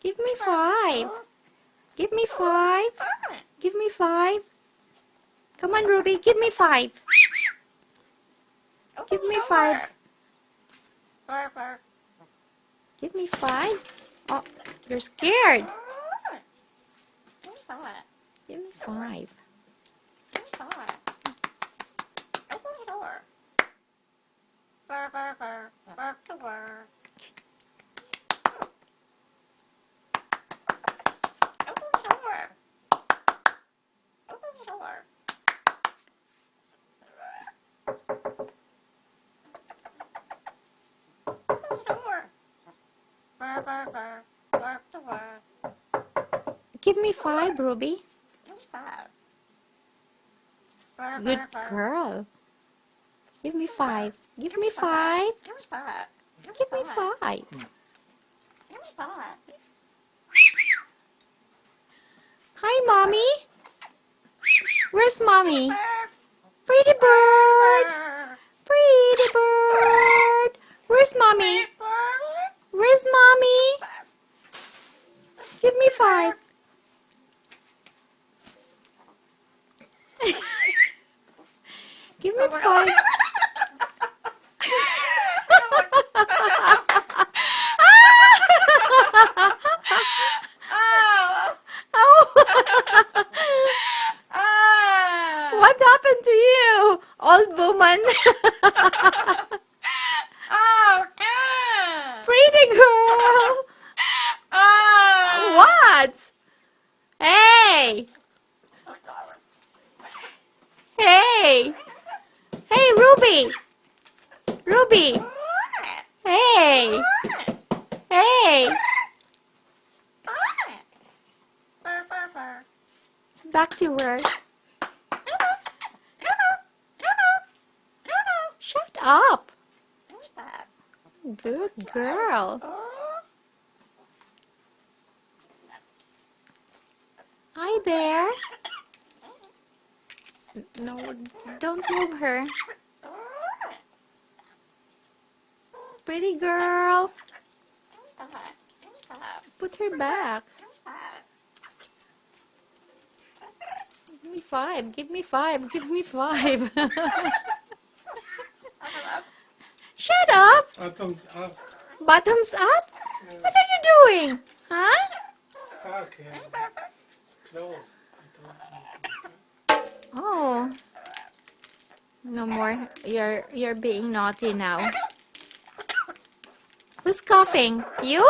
Give me 5. Give me 5. Give me 5. Come on, Ruby. Give me 5. Give me 5. Give me 5. Oh, you're scared. Give me 5. Give me 5, Ruby. Good girl. Give me 5. Give me 5. Give me 5. Hi, Mommy. Where's Mommy? Pretty bird. Pretty bird. Where's Mommy? Where's Mommy? Give me 5. Give me 5. What happened to you, old woman? Pretty girl. What? Hey. Hey. Hey, Ruby. Ruby. Hey. Hey. Back to work. Shut up. Good girl. Hi there. No, don't move her. Pretty girl. Put her back. Give me 5. Give me 5. Give me 5. Shut up. Bottoms up. Bottoms up? Yeah. What are you doing? Huh? Stuck here. Close. Oh. No more. You're being naughty now. Who's coughing? You?